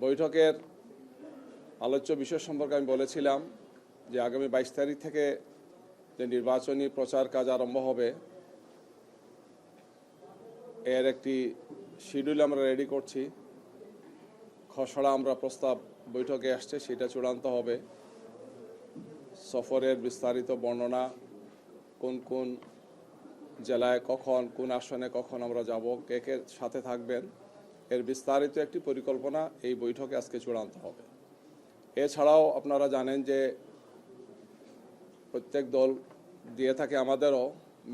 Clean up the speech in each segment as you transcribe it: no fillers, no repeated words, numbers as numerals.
বৈঠকের আলোচ্য বিষয় সম্পর্কে আমি বলেছিলাম যে আগামী 22 তারিখ থেকে যে নির্বাচনী প্রচার কাজ আরম্ভ হবে, এর একটি শিডিউল আমরা রেডি করছি। খসড়া আমরা প্রস্তাব বৈঠকে আসছে, সেটা চূড়ান্ত হবে। সফরের বিস্তারিত বর্ণনা, কোন কোন জেলায় কখন, কোন আসনে কখন আমরা যাব, কে কে সাথে থাকবেন, এর বিস্তারিত একটি পরিকল্পনা এই বৈঠকে আজকে চূড়ান্ত হবে। এছাড়াও আপনারা জানেন যে প্রত্যেক দল দিয়ে থাকে আমাদেরও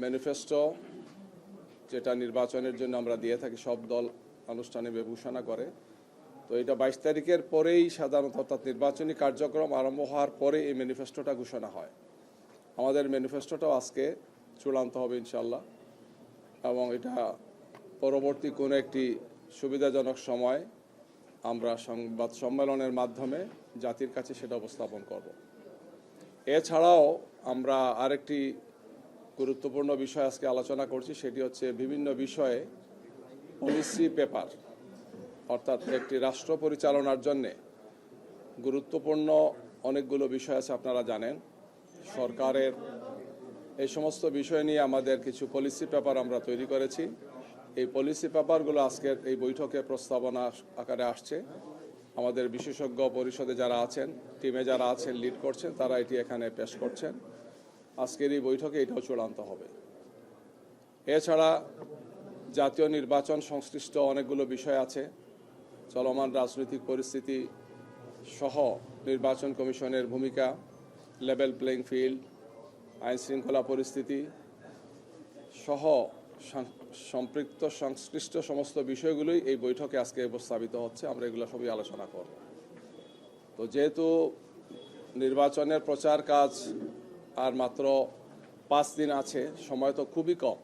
ম্যানিফেস্টো, যেটা নির্বাচনের জন্য আমরা দিয়ে থাকি, সব দল আনুষ্ঠানিকভাবে ঘোষণা করে। তো এটা 22 তারিখের পরেই সাধারণত, অর্থাৎ নির্বাচনী কার্যক্রম আরম্ভ হওয়ার পরে এই ম্যানিফেস্টোটা ঘোষণা হয়। আমাদের ম্যানিফেস্টোটাও আজকে চূড়ান্ত হবে ইনশাল্লাহ, এবং এটা পরবর্তী কোনো একটি সুবিধাজনক সময় আমরা সংবাদ সম্মেলনের মাধ্যমে জাতির কাছে সেটা উপস্থাপন করব। এছাড়াও আমরা আরেকটি গুরুত্বপূর্ণ বিষয় আজকে আলোচনা করছি, সেটি হচ্ছে বিভিন্ন বিষয়ে পলিসি পেপার, অর্থাৎ একটি রাষ্ট্র পরিচালনার জন্যে গুরুত্বপূর্ণ অনেকগুলো বিষয় আছে। আপনারা জানেন সরকারের এই সমস্ত বিষয় নিয়ে আমাদের কিছু পলিসি পেপার আমরা তৈরি করেছি। এই পলিসি পেপারগুলো আজকের এই বৈঠকে প্রস্তাবনা আকারে আসছে। আমাদের বিশেষজ্ঞ পরিষদে যারা আছেন, টিমে যারা আছেন, লিড করছেন, তারা এটি এখানে পেশ করছেন। আজকের এই বৈঠকে এটাও চূড়ান্ত হবে। এছাড়া জাতীয় নির্বাচন সংশ্লিষ্ট অনেকগুলো বিষয় আছে। চলমান রাজনৈতিক পরিস্থিতি সহ নির্বাচন কমিশনের ভূমিকা, লেভেল প্লেইং ফিল্ড, আইন শৃঙ্খলা পরিস্থিতি সহ সম্পৃক্ত সংশ্লিষ্ট সমস্ত বিষয়গুলোই এই বৈঠকে আজকে উপস্থাপিত হচ্ছে। আমরা এগুলো সবই আলোচনা করব। তো যেহেতু নির্বাচনের প্রচার কাজ আর মাত্র 5 দিন আছে, সময় তো খুবই কম,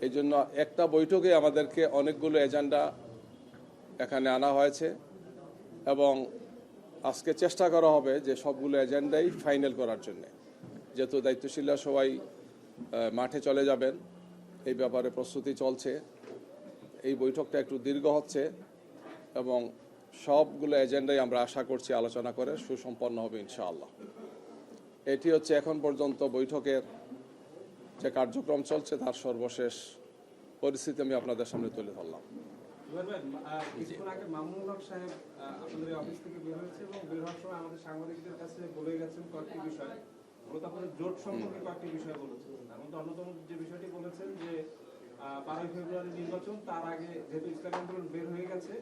এই জন্য একটা বৈঠকে আমাদেরকে অনেকগুলো এজেন্ডা এখানে আনা হয়েছে, এবং আজকে চেষ্টা করা হবে যে সবগুলো এজেন্ডাই ফাইনাল করার জন্য। যেহেতু দায়িত্বশীলরা সবাই মাঠে চলে যাবেন, এই ব্যাপারে প্রস্তুতি চলছে। এই বৈঠকটা একটু দীর্ঘ হচ্ছে, এবং সবগুলো এজেন্ডাই আমরা আশা করছি আলোচনা করে সুসম্পন্ন হবে ইনশাআল্লাহ। এটি হচ্ছে এখন পর্যন্ত বৈঠকের যে কার্যক্রম চলছে তার সর্বশেষ পরিস্থিতি আমি আপনাদের সামনে তুলে ধরলাম। কিছুক্ষণ আগে মামুনুল হক সাহেব আপনাদের অফিস থেকে বের হয়েছে, এবং বের হওয়ার সময় আমাদের সাংবাদিকদের কাছে বলে গেছেন কয়েকটি বিষয়। মূলত আপনাদের জোট সম্পর্কে কয়েকটি বিষয় বলেছেন। তার মধ্যে অন্যতম যে বিষয়টি বলেছেন যে 12ই ফেব্রুয়ারি নির্বাচন, তার আগে যেহেতু ইসলামী আন্দোলন বের হয়ে গেছে,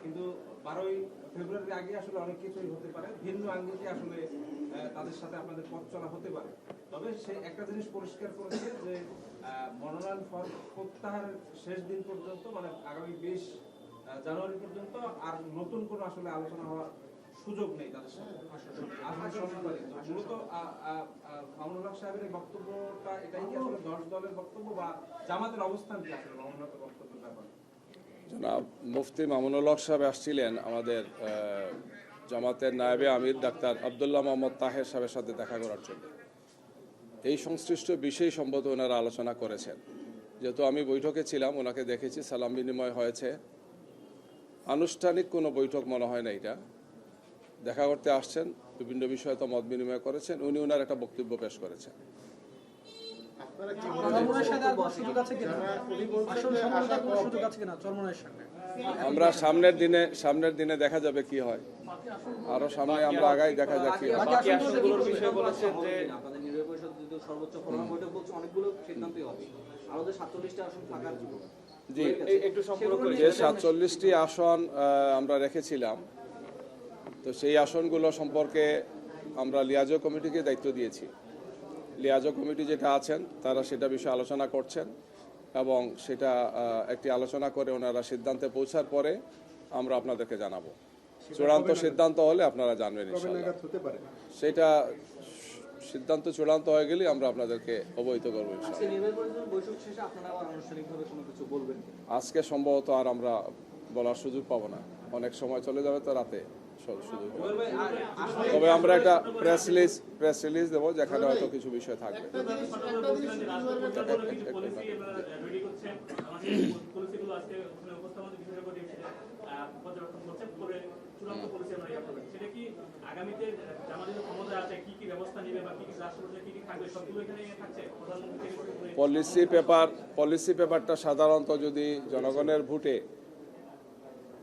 কিন্তু 12ই ফেব্রুয়ারির আগে আসলে অনেক কিছুই হতে পারে, ভিন্ন আঙ্গিকে আসলে তাদের সাথে আপনাদের পথ চলা হতে পারে। তবে সে একটা জিনিস পরিষ্কার করেছে যে মনোনয়ন ফর্ম প্রত্যাহারের শেষ দিন পর্যন্ত, মানে আগামী 20 জানুয়ারি পর্যন্ত আর নতুন কোনো আসলে আলোচনা হওয়ার সুযোগ নেই তাদের সাথে। মূলত মামুনুল হক সাহেবের এই বক্তব্যটা এটাই কি আসলে 10 দলের বক্তব্য, বা জামাতের অবস্থান কি আসলে মামুনুল হকের বক্তব্যের ব্যাপারে? জনাব মুফতি মামুনুল হক সাহেব আসছিলেন আমাদের জামাতের নায়েবে আমির ডাক্তার আব্দুল্লাহ মোহাম্মদ তাহের সাহেবের সাথে দেখা করার জন্য। এই সংশ্লিষ্ট বিষয় সম্বন্ধে ওনারা আলোচনা করেছেন। যেহেতু আমি বৈঠকে ছিলাম, ওনাকে দেখেছি, সালাম বিনিময় হয়েছে। আনুষ্ঠানিক কোনো বৈঠক মনে হয় না এটা। দেখা করতে আসছেন, বিভিন্ন বিষয়ে তো মত বিনিময় করেছেন, উনি ওনার একটা বক্তব্য পেশ করেছেন। আমরা সামনের দিনে দেখা যাবে কি হয়, আরো সামনে আমরা আগাই দেখা যাক কি হয়। জি, যে 47টি আসন আমরা রেখেছিলাম, তো সেই আসনগুলো সম্পর্কে আমরা লিয়াজো কমিটিকে দায়িত্ব দিয়েছি। লিয়াজো কমিটি যেটা আছেন তারা সেটা বিষয়ে আলোচনা করছেন, এবং সেটা একটি আলোচনা করে ওনারা সিদ্ধান্তে পৌঁছার পরে আমরা আপনাদেরকে জানাবো। চূড়ান্ত সিদ্ধান্ত হলে আপনারা জানবেন ইনশাআল্লাহ। সেটা সিদ্ধান্ত চূড়ান্ত হয়ে গেলে আমরা আপনাদেরকে অবহিত করবো ইনশাআল্লাহ। আজকে সম্ভবত আর আমরা বলার সুযোগ পাবো না, অনেক সময় চলে যাবে, তো রাতে সুযোগ। তবে আমরা একটা প্রেস রিলিজ দেবো, যেখানে হয়তো কিছু বিষয় থাকবে। চূড়ান্ত পলিসি আমরা ইয়ে করবেন, সেটা কি আগামীতে জামাতের ক্ষমতা আছে কি কি ব্যবস্থা নেবে বা কি কি রাষ্ট্রপতি কি কি থাকবে সবগুলো এখানে থাকছে প্রধানমন্ত্রী থেকে শুরু করে পলিসি পেপারটা সাধারণত যদি জনগণের ভোটে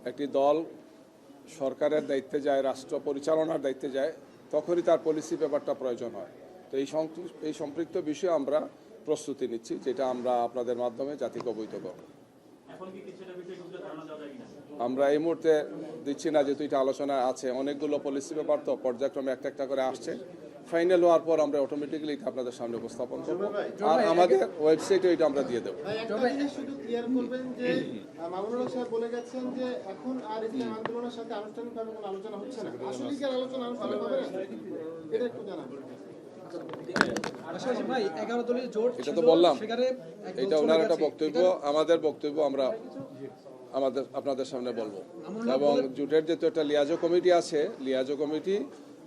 একটি দল সরকারের দায়িত্বে যায়, রাষ্ট্র পরিচালনার দায়িত্বে যায়, তখনই তার পলিসি পেপারটা প্রয়োজন হয়। তো এই সম্পৃক্ত বিষয়ে আমরা প্রস্তুতি নিচ্ছি, যেটা আমরা আপনাদের মাধ্যমে জাতিকে অবহিত করব। এখন কি কিছুটা বিষয়ে কিছু ধারণা দেওয়া যায় কিনা? আমরা এই মুহূর্তে দিচ্ছি না, যেহেতু এটা আলোচনায় আছে। অনেকগুলো পলিসি পেপার তো পর্যায়ক্রমে একটা একটা করে আসছে। ফাইনাল হওয়ার পর আমরা অটোমেটিক্যালি এটা আপনাদের সামনে উপস্থাপন করব, আর আমাদের ওয়েবসাইটে এটা আমরা দিয়ে দেবো। একটা জিনিস শুধু ক্লিয়ার করবেন যে মামুনুল হক সাহেব বলে গেছেন যে এখন আর ইসলাম আন্দোলনের সাথে আনুষ্ঠানিকভাবে কোনো আলোচনা হচ্ছে না। আসলে কি আর আলোচনা আনুষ্ঠানিক হবে না? এটা একটু জানাবেন। পাশাপাশি ভাই 11 দলীয় জোট এটা তো বললাম, সেখানে এটা ওনার একটা বক্তব্য, আমাদের বক্তব্য আমরা আপনাদের সামনে বলবো। এবং জোটের যেহেতু একটা লিয়াজো কমিটি আছে, লিয়াজো কমিটি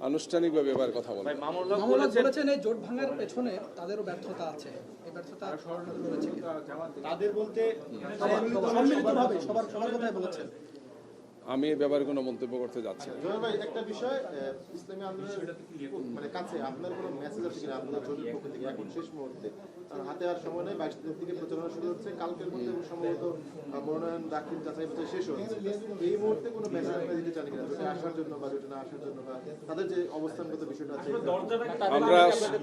আনুষ্ঠানিকভাবে এবার কথা বলবে। মামুনুল হক বলেছেন এই জোট ভাঙার পেছনে তাদেরও ব্যর্থতা আছে, এই ব্যর্থতা রয়েছে কি? তাদের বলতে সম্মিলিতভাবে সবার কথাই বলেছেন। আমি এ ব্যাপারে কোনো মন্তব্য করতে যাচ্ছি না। জয় ভাই, একটা বিষয় ইসলামী আন্দোলনের মানে কাছে আপনার কোনো মেসেজ আছে কিনা আপনাদের জোটের পক্ষ থেকে এখন শেষ মুহূর্তে? কারণ হাতে আর সময় নেই, 22 তারিখ থেকে প্রচারণা শুরু হচ্ছে, কালকের মধ্যে সম্ভবত মনোনয়ন দাখিল যাচাই বাছাই শেষ হচ্ছে। এই মুহূর্তে কোনো মেসেজ আপনারা দিতে চান কিনা জোটে আসার জন্য বা জোটে না আসার জন্য, বা তাদের যে অবস্থানগত বিষয়টা আছে?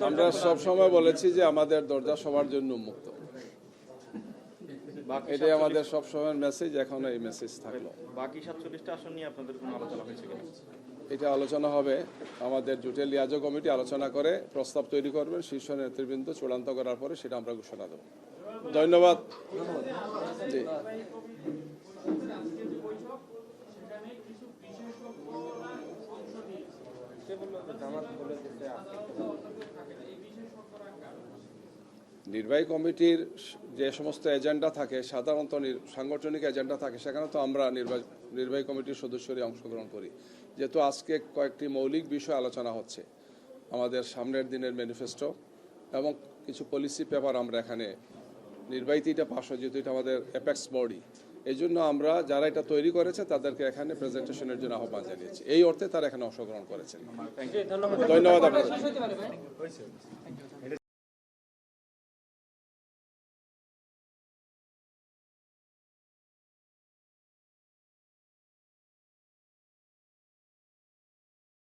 আমরা সব সময় বলেছি যে আমাদের দরজা সবার জন্য উন্মুক্ত, এটাই আমাদের সব সময়ের মেসেজ। এখন এই মেসেজ থাকলো। বাকি 47টা আসন নিয়ে আপনাদের কোনো আলোচনা হয়েছে কিনা? এটা আলোচনা হবে, আমাদের জোটের লিয়াজো কমিটি আলোচনা করে প্রস্তাব তৈরি করবেন, শীর্ষ নেতৃবৃন্দ চূড়ান্ত করার পরে সেটা আমরা ঘোষণা দেব। ধন্যবাদ। জি। নির্বাহী কমিটির যে সমস্ত এজেন্ডা থাকে, সাধারণত সাংগঠনিক এজেন্ডা থাকে, সেখানে তো আমরা নির্বাহী কমিটির সদস্যরাই অংশগ্রহণ করি। যেহেতু আজকে কয়েকটি মৌলিক বিষয় আলোচনা হচ্ছে, আমাদের সামনের দিনের ম্যানিফেস্টো এবং কিছু পলিসি পেপার আমরা এখানে নির্বাহীটা পাশ হয়, যেহেতু এটা আমাদের অ্যাপেক্স বডি, এই জন্য আমরা যারা এটা তৈরি করেছে তাদেরকে এখানে প্রেজেন্টেশনের জন্য আহ্বান জানিয়েছি। এই অর্থে তারা এখানে অংশগ্রহণ করেছেন। ধন্যবাদ আপনাদের।